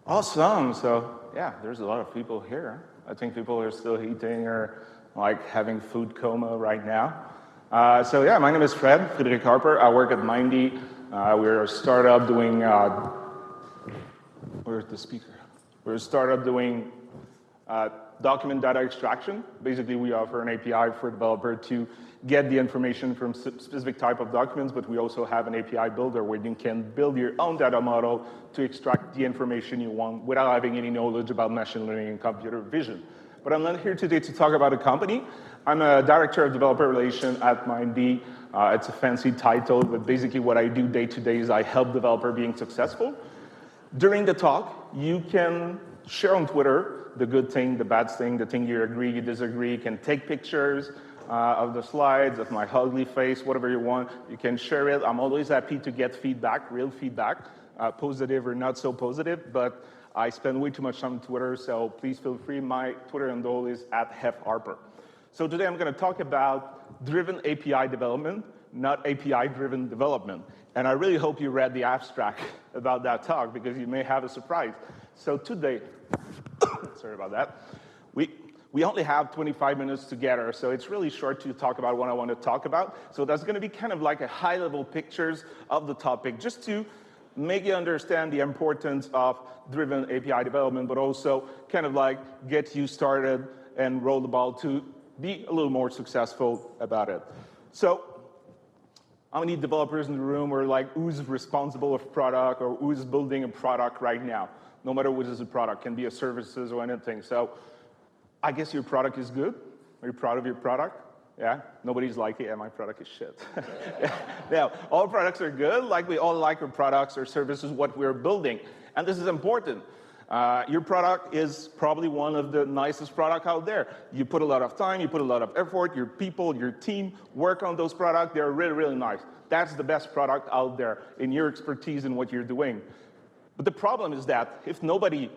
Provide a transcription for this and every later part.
Awesome. So yeah, there's a lot of people here. I think people are still eating or like having food coma right now. So yeah, my name is Frederic Harper. I work at Mindee. We're a startup doing, where's the speaker? We're a startup doing document data extraction. Basically, we offer an API for a developer to get the information from specific type of documents, but we also have an API builder where you can build your own data model to extract the information you want without having any knowledge about machine learning and computer vision. But I'm not here today to talk about a company. I'm a director of developer relations at Mindee. It's a fancy title, but basically what I do day to day is I help developer being successful. During the talk, you can share on Twitter the good thing, the bad thing, the thing you agree, you disagree. You can take pictures of the slides, of my ugly face, whatever you want. You can share it. I'm always happy to get feedback, real feedback, positive or not so positive, but I spend way too much time on Twitter, so please feel free. My Twitter handle is @HefHarper. So today I'm going to talk about driven API development, not API-driven development. And I really hope you read the abstract about that talk because you may have a surprise. So today, sorry about that, we only have 25 minutes together, so it's really short to talk about what I want to talk about. So that's going to be kind of like a high-level pictures of the topic, just to make you understand the importance of driven API development, but also kind of like get you started and roll the ball to be a little more successful about it. So how many developers in the room are like, who's responsible of product or who's building a product right now? No matter what is the product, can be a services or anything. So I guess your product is good. Are you proud of your product? Yeah, nobody's like, yeah, my product is shit. Yeah, all products are good. Like we all like our products or services, what we're building. And this is important. Your product is probably one of the nicest products out there. You put a lot of time, you put a lot of effort, your people, your team work on those products. They're really, really nice. That's the best product out there in your expertise in what you're doing. But the problem is that if nobody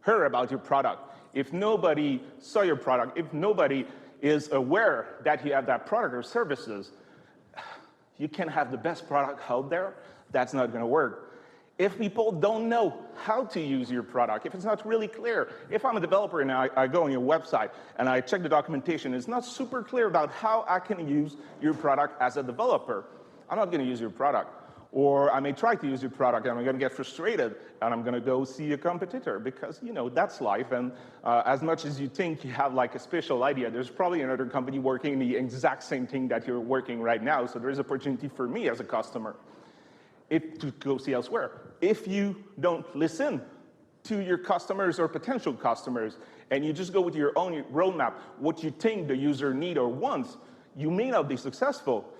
heard about your product, if nobody saw your product, if nobody is aware that you have that product or services, you can have the best product out there. That's not going to work. If people don't know how to use your product, if it's not really clear, if I'm a developer and I go on your website and I check the documentation, it's not super clear about how I can use your product as a developer, I'm not going to use your product. Or I may try to use your product and I'm going to get frustrated and I'm going to go see a competitor because, you know, that's life. And as much as you think you have like a special idea, there's probably another company working the exact same thing that you're working right now. So there's opportunity for me as a customer to go see elsewhere. If you don't listen to your customers or potential customers and you just go with your own roadmap, what you think the user needs or wants, you may not be successful.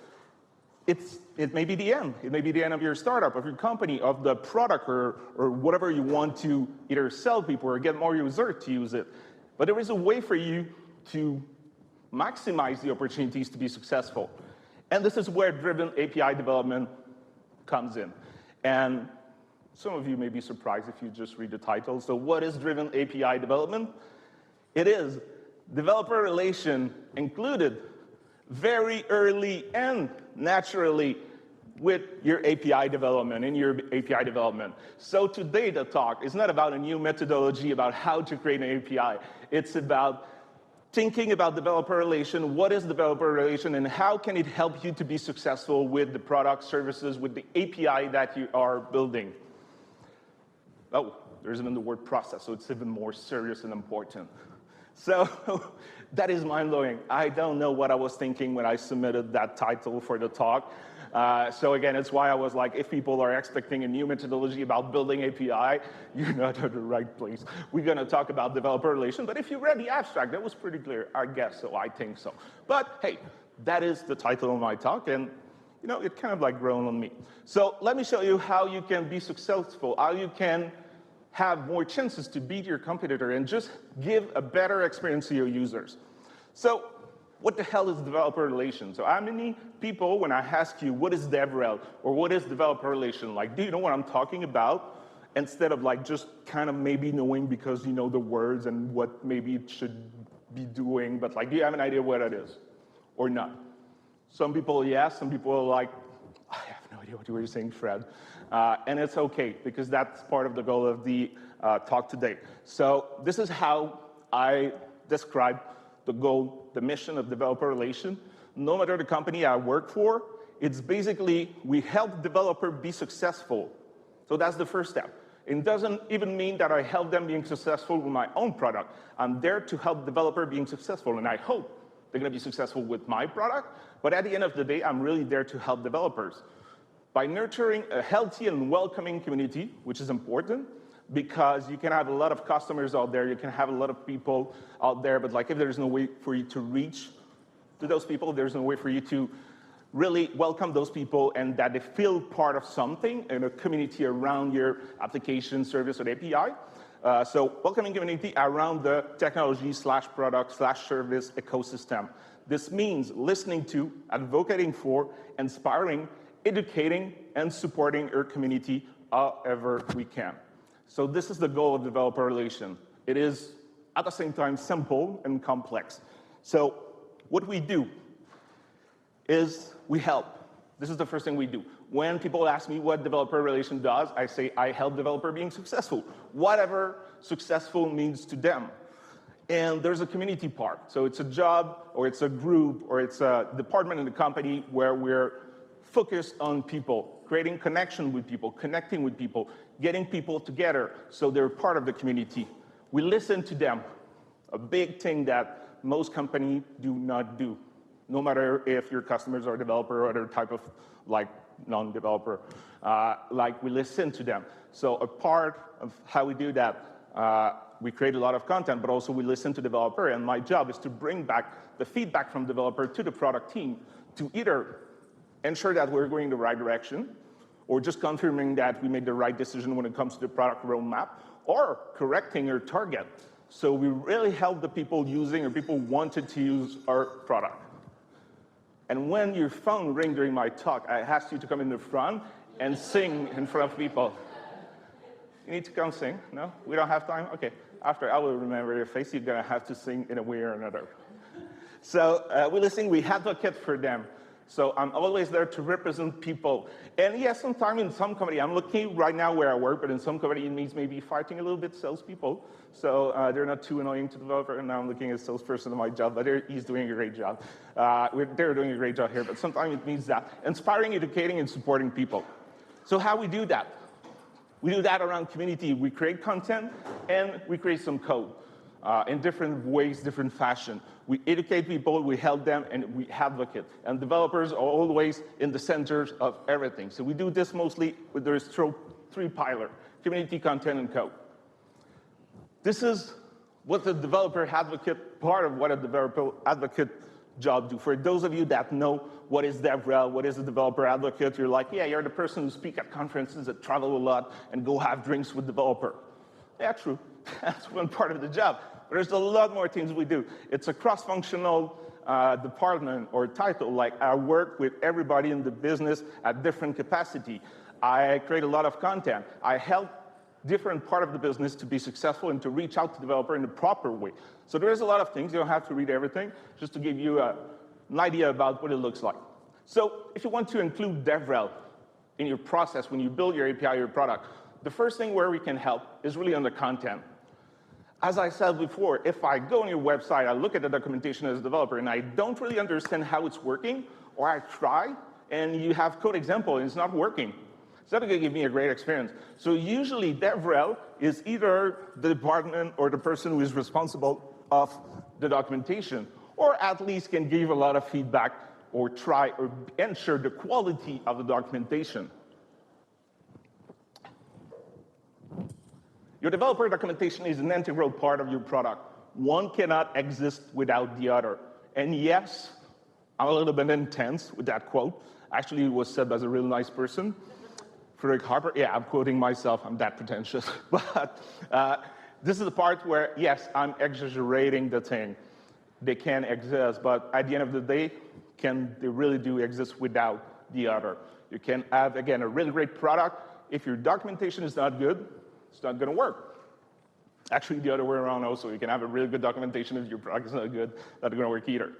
It may be the end. It may be the end of your startup, of your company, of the product, or whatever you want to either sell people or get more users to use it. But there is a way for you to maximize the opportunities to be successful. And this is where driven API development comes in. And some of you may be surprised if you just read the title. So what is driven API development? It is developer relation included very early and naturally with your API development, in your API development. So today the talk is not about a new methodology about how to create an API. It's about thinking about developer relation, what is developer relation, and how can it help you to be successful with the product, services, with the API that you are building. Oh, there's even the word process, so it's even more serious and important. So that is mind-blowing. I don't know what I was thinking when I submitted that title for the talk. So again, it's why I was like, if people are expecting a new methodology about building API, you're not at the right place. We're going to talk about developer relation, but if you read the abstract, that was pretty clear. I guess so. I think so. But hey, that is the title of my talk, and you know, it kind of like grown on me. So let me show you how you can be successful, how you can have more chances to beat your competitor and just give a better experience to your users. So what the hell is developer relation? So how many people, when I ask you, what is DevRel or what is developer relation, like, do you know what I'm talking about? Instead of like just kind of maybe knowing because you know the words and what maybe it should be doing, but like, do you have an idea what it is or not? Some people, yes. Some people are like, I have no idea what you were saying, Fred. And it's okay, because that's part of the goal of the talk today. So this is how I describe the goal, the mission of developer relation. No matter the company I work for, it's basically we help developer be successful. So that's the first step. It doesn't even mean that I help them being successful with my own product. I'm there to help developer being successful, and I hope they're going to be successful with my product. But at the end of the day, I'm really there to help developers. By nurturing a healthy and welcoming community, which is important, because you can have a lot of customers out there, you can have a lot of people out there, but like if there's no way for you to reach to those people, there's no way for you to really welcome those people and that they feel part of something in a community around your application, service, or API. So welcoming community around the technology / product / service ecosystem. This means listening to, advocating for, inspiring, educating, and supporting your community however we can. So this is the goal of developer relation. It is, at the same time, simple and complex. So what we do is we help. This is the first thing we do. When people ask me what developer relation does, I say I help developer being successful, whatever successful means to them. And there's a community part. So it's a job, or it's a group, or it's a department in the company where we're focused on people, creating connection with people, connecting with people, getting people together so they're part of the community. We listen to them, a big thing that most companies do not do, no matter if your customers are developer or other type of like non-developer. Like we listen to them. So a part of how we do that, we create a lot of content, but also we listen to developer, and my job is to bring back the feedback from developer to the product team to either ensure that we're going the right direction, or just confirming that we made the right decision when it comes to the product roadmap, or correcting our target. So we really help the people using, or people wanted to use our product. And when your phone rings during my talk, I ask you to come in the front and sing in front of people. You need to come sing? No? We don't have time? Okay. After I will remember your face, you're going to have to sing in a way or another. So we listen, we advocate for them. So I'm always there to represent people. And yes, sometimes in some company, I'm looking right now where I work, but in some company it means maybe fighting a little bit salespeople. So they're not too annoying to the developer, and now I'm looking at a salesperson in my job, but he's doing a great job. They're doing a great job here, but sometimes it means that. Inspiring, educating, and supporting people. So how we do that? We do that around community. We create content, and we create some code in different ways, different fashion. We educate people, we help them, and we advocate. And developers are always in the center of everything. So we do this mostly with the three pillar: community, content, and code. This is what the developer advocate, part of what a developer advocate job do. For those of you that know what is DevRel, what is a developer advocate, you're like, yeah, you're the person who speak at conferences, that travel a lot, and go have drinks with developer. Yeah, true. That's one part of the job. But there's a lot more things we do. It's a cross-functional department or title. Like I work with everybody in the business at different capacity. I create a lot of content. I help different part of the business to be successful and to reach out to developer in the proper way. So there's a lot of things. You don't have to read everything, just to give you an idea about what it looks like. So if you want to include DevRel in your process when you build your API or your product, the first thing where we can help is really on the content. As I said before, if I go on your website, I look at the documentation as a developer, and I don't really understand how it's working, or I try, and you have code example, and it's not working, it's not going to give me a great experience. So usually DevRel is either the department or the person who is responsible of the documentation, or at least can give a lot of feedback or try or ensure the quality of the documentation. Your developer documentation is an integral part of your product. One cannot exist without the other. And yes, I'm a little bit intense with that quote. Actually, it was said by a really nice person, Frederic Harper. Yeah, I'm quoting myself. I'm that pretentious. But this is the part where, yes, I'm exaggerating the thing. They can exist, but at the end of the day, can they really do exist without the other? You can have, again, a really great product. If your documentation is not good, it's not going to work. Actually, the other way around also. You can have a really good documentation if your product is not good, not going to work either.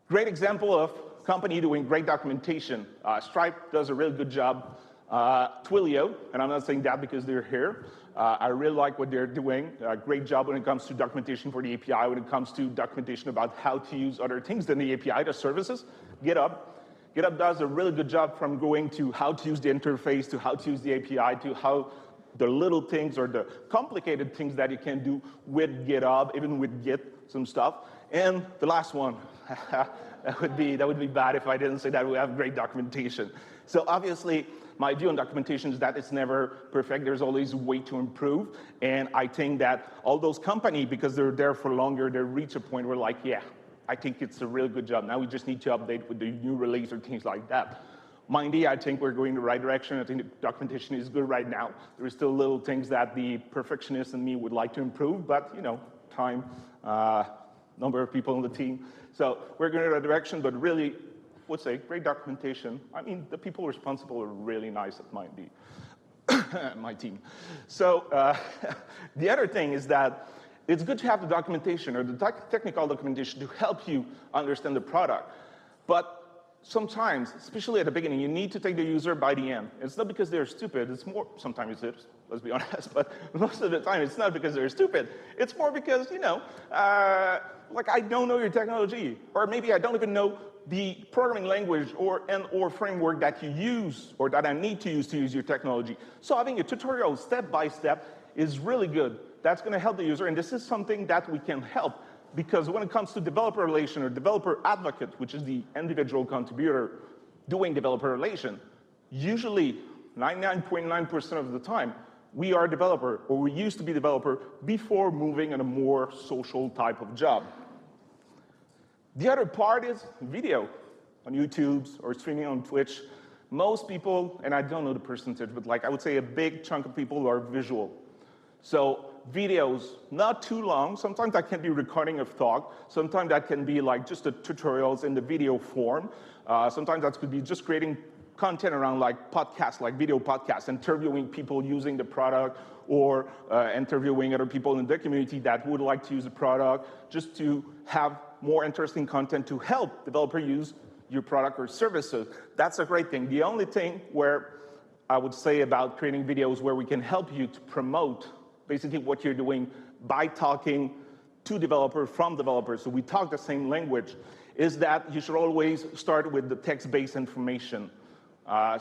Great example of company doing great documentation. Stripe does a really good job Twilio, and I'm not saying that because they're here. I really like what they're doing. Great job when it comes to documentation for the API, when it comes to documentation about how to use other things than the API, the services. GitHub does a really good job from going to how to use the interface, to how to use the API, to how the little things or the complicated things that you can do with GitHub, even with Git, some stuff. And the last one, that would be bad if I didn't say that we have great documentation. So obviously, my view on documentation is that it's never perfect. There's always a way to improve. And I think that all those companies, because they're there for longer, they reach a point where like, yeah, I think it's a really good job. Now we just need to update with the new release or things like that. Mindee, I think we're going in the right direction. I think the documentation is good right now. There are still little things that the perfectionist in me would like to improve, but you know, time, number of people on the team. So we're going in the right direction, but really, I would say great documentation. I mean, the people responsible are really nice at Mindee, my team. So the other thing is that it's good to have the documentation or the technical documentation to help you understand the product. But sometimes, especially at the beginning, you need to take the user by the end. It's not because they're stupid. It's more, sometimes it is, let's be honest, but most of the time it's not because they're stupid. It's more because, you know, like I don't know your technology, or maybe I don't even know the programming language or framework that you use or that I need to use your technology. So having a tutorial step by step is really good. That's going to help the user, and this is something that we can help. Because when it comes to developer relation or developer advocate, which is the individual contributor doing developer relation, usually 99.9% of the time, we are a developer, or we used to be developer before moving in a more social type of job. The other part is video on YouTube or streaming on Twitch. Most people, and I don't know the percentage, but like I would say a big chunk of people are visual. So videos, not too long. Sometimes that can be recording of talk. Sometimes that can be like just the tutorials in the video form. Sometimes that could be just creating content around like podcasts, like video podcasts, interviewing people using the product, or interviewing other people in the community that would like to use the product, just to have more interesting content to help developers use your product or services. That's a great thing. The only thing where I would say about creating videos where we can help you to promote basically what you're doing by talking to developers from developers, so we talk the same language, is that you should always start with the text-based information.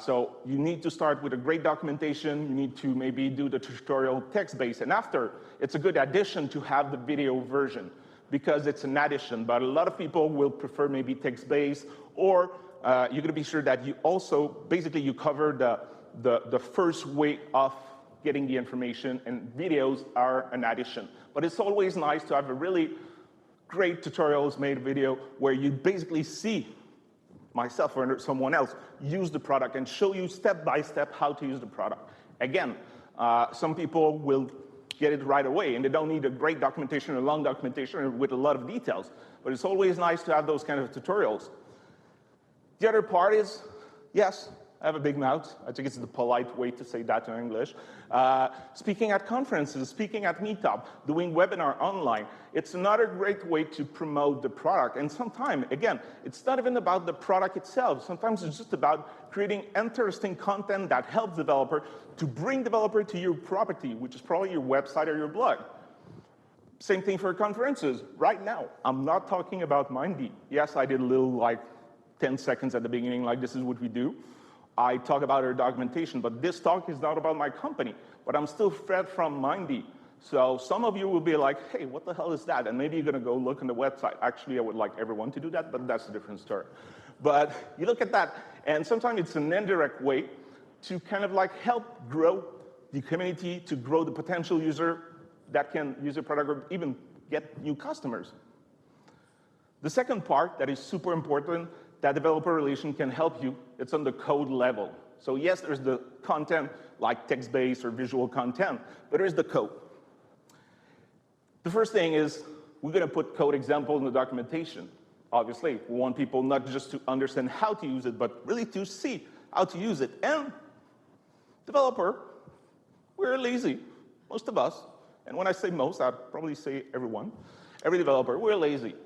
So you need to start with a great documentation. You need to maybe do the tutorial text-based, and after, it's a good addition to have the video version because it's an addition, but a lot of people will prefer maybe text-based, or you're going to be sure that you also, basically you cover the first way of getting the information, and videos are an addition. But it's always nice to have a really great tutorials made video where you basically see myself or someone else use the product and show you step by step how to use the product. Again, some people will get it right away, and they don't need a great documentation or long documentation with a lot of details. But it's always nice to have those kind of tutorials. The other part is, yes, I have a big mouth. I think it's the polite way to say that in English. Speaking at conferences, speaking at Meetup, doing webinar online. It's another great way to promote the product. And sometimes, again, it's not even about the product itself. Sometimes it's just about creating interesting content that helps developer to bring developer to your property, which is probably your website or your blog. Same thing for conferences. Right now, I'm not talking about Mindee. Yes, I did a little like 10 seconds at the beginning, like this is what we do. I talk about our documentation, but this talk is not about my company, but I'm still Fred from Mindee. So some of you will be like, hey, what the hell is that? And maybe you're going to go look on the website. Actually, I would like everyone to do that, but that's a different story. But you look at that, and sometimes it's an indirect way to kind of like help grow the community, to grow the potential user that can use your product or even get new customers. The second part that is super important that developer relation can help you, it's on the code level. So yes, there's the content like text-based or visual content, but there's the code. The first thing is we're going to put code example in the documentation. Obviously, we want people not just to understand how to use it, but really to see how to use it. And developer, we're lazy, most of us. And when I say most, I'd probably say everyone. Every developer, we're lazy.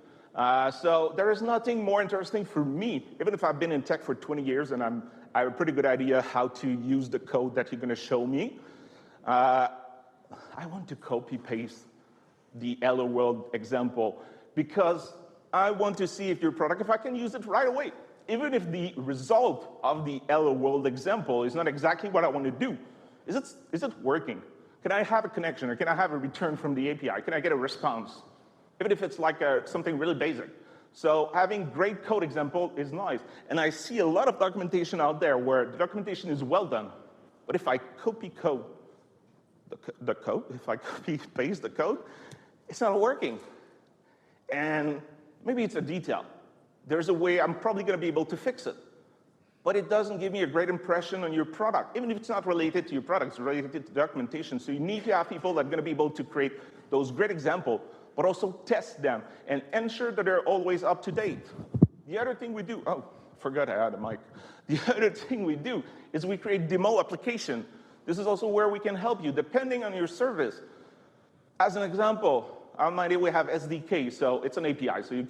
So there is nothing more interesting for me, even if I've been in tech for 20 years and I'm I have a pretty good idea how to use the code that you're going to show me. I want to copy-paste the Hello World example because I want to see if your product, if I can use it right away. Even if the result of the Hello World example is not exactly what I want to do, is it working? Can I have a connection, or can I have a return from the API? Can I get a response? Even if it's like something really basic. So having great code example is nice. And I see a lot of documentation out there where the documentation is well done. But if I copy-code the code, if I copy-paste the code, it's not working. And maybe it's a detail. There's a way I'm probably going to be able to fix it. But it doesn't give me a great impression on your product, even if it's not related to your product, it's related to documentation. So you need to have people that are going to be able to create those great examples, but also test them and ensure that they're always up to date. The other thing we do, oh, forgot I had a mic. The other thing we do is we create demo application. This is also where we can help you, depending on your service. As an example, on Mindee we have SDK, so it's an API, so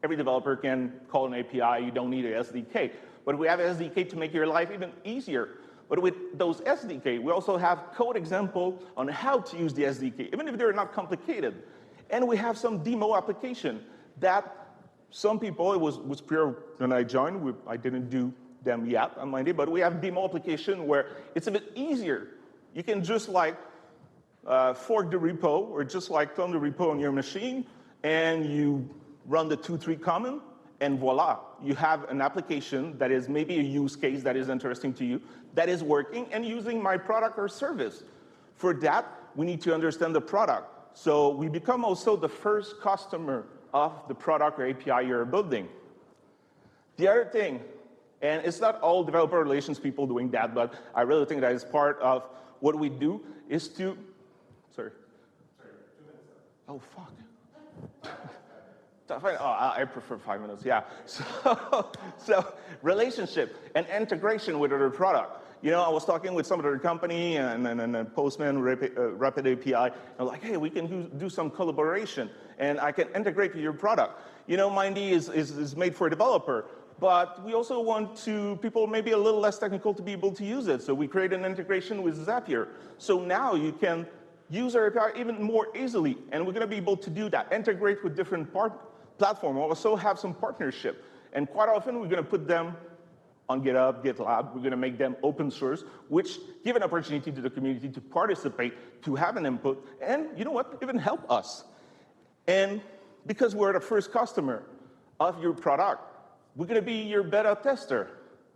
every developer can call an API, you don't need an SDK. But we have SDK to make your life even easier. But with those SDK, we also have code example on how to use the SDK, even if they're not complicated. And we have some demo application that some people, it was pure when I joined, I didn't do them yet on Mindee, but we have demo application where it's a bit easier. You can just like fork the repo, or just like clone the repo on your machine, and you run the 2-3 command, and voila, you have an application that is maybe a use case that is interesting to you, that is working and using my product or service. For that, we need to understand the product. So we become also the first customer of the product or API you're building. The other thing, and it's not all developer relations people doing that, but I really think that is part of what we do, is to, sorry, 2 minutes. Oh, fuck. Oh, I prefer 5 minutes, yeah. So relationship and integration with other product. You know, I was talking with some other company and Postman, Rapid API, and I'm like, hey, we can do some collaboration, and I can integrate with your product. You know, Mindee is made for a developer, but we also want people maybe a little less technical to be able to use it. So we create an integration with Zapier. So now you can use our API even more easily, and we're going to be able to do that, integrate with different platform. We'll also have some partnership. And quite often, we're going to put them on GitHub, GitLab. We're going to make them open source, which give an opportunity to the community to participate, to have an input, and you know what, even help us. And because we're the first customer of your product, we're going to be your beta tester,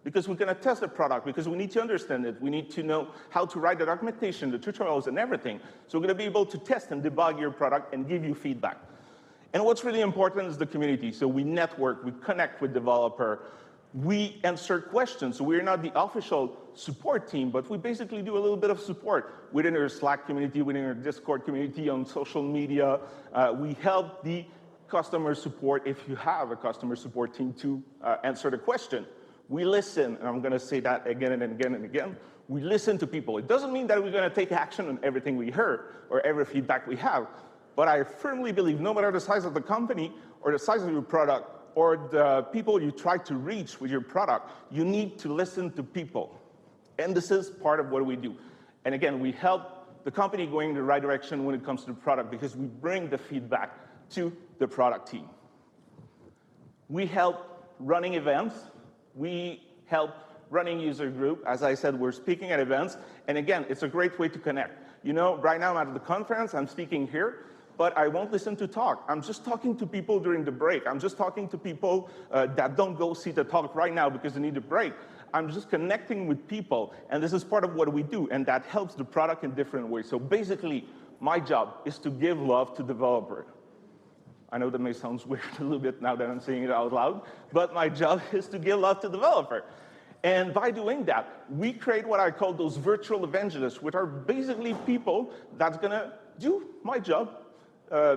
because we're going to test the product, because we need to understand it. We need to know how to write the documentation, the tutorials, and everything. So we're going to be able to test and debug your product and give you feedback. And what's really important is the community. So we network, we connect with developer, we answer questions. So we're not the official support team, but we basically do a little bit of support within our Slack community, within our Discord community, on social media. We help the customer support, if you have a customer support team, to answer the question. We listen, and I'm going to say that again and again and again. We listen to people. It doesn't mean that we're going to take action on everything we heard or every feedback we have. But I firmly believe no matter the size of the company or the size of your product or the people you try to reach with your product, you need to listen to people. And this is part of what we do. And again, we help the company going in the right direction when it comes to the product because we bring the feedback to the product team. We help running events. We help running user group. As I said, we're speaking at events. And again, it's a great way to connect. You know, right now I'm at the conference, I'm speaking here, but I won't listen to talk. I'm just talking to people during the break. I'm just talking to people that don't go see the talk right now because they need a break. I'm just connecting with people, and this is part of what we do, and that helps the product in different ways. So basically, my job is to give love to developer. I know that may sound weird a little bit now that I'm saying it out loud, but my job is to give love to developer. And by doing that, we create what I call those virtual evangelists, which are basically people that's gonna do my job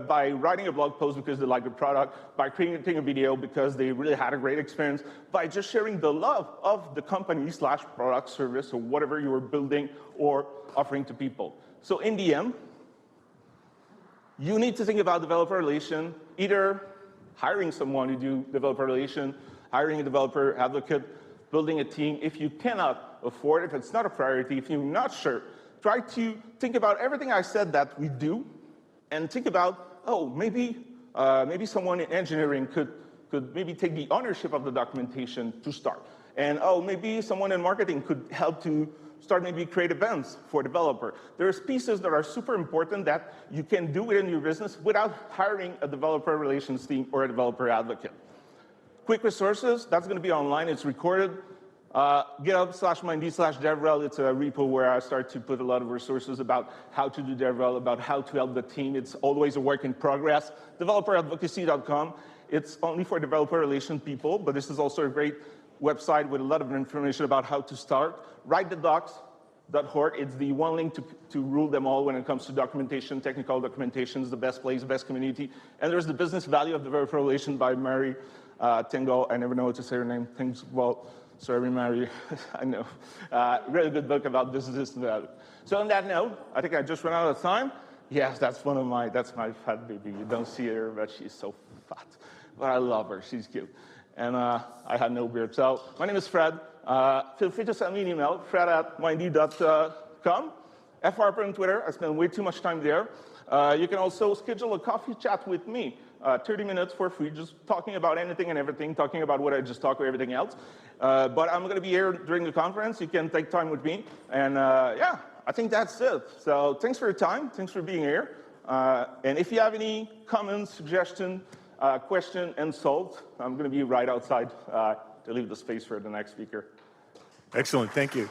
by writing a blog post because they like the product, by creating a video because they really had a great experience, by just sharing the love of the company / product, service, or whatever you were building or offering to people. So in the end, you need to think about developer relation, either hiring someone to do developer relation, hiring a developer advocate, building a team. If you cannot afford, if it's not a priority, if you're not sure, try to think about everything I said that we do, and think about, oh, maybe someone in engineering could maybe take the ownership of the documentation to start. And oh, maybe someone in marketing could help to start maybe create events for developer. There's pieces that are super important that you can do within your business without hiring a developer relations team or a developer advocate. Quick resources, that's going to be online. It's recorded. GitHub/Mindee/DevRel, it's a repo where I start to put a lot of resources about how to do DevRel, about how to help the team. It's always a work in progress. DeveloperAdvocacy.com, it's only for developer relation people, but this is also a great website with a lot of information about how to start. WriteTheDocs.org, it's the one link to rule them all when it comes to documentation. Technical documentation is the best place, the best community. And there's the Business Value of Developer Relation by Mary Tingle. I never know what to say her name. Things, well, sorry, Mary, I know. Really good book about business value. So on that note, I think I just ran out of time. Yes, that's my fat baby. You don't see her, but she's so fat. But I love her, she's cute. And I had no beard. So my name is Fred. Feel free to send me an email, fred@mindee.com. F Harper on Twitter, I spend way too much time there. You can also schedule a coffee chat with me, 30 minutes for free, just talking about anything and everything, talking about what I just talked about, everything else. But I'm going to be here during the conference. You can take time with me. And yeah, I think that's it. So thanks for your time. Thanks for being here. And if you have any comments, suggestions, question, insult, I'm going to be right outside to leave the space for the next speaker. Excellent. Thank you.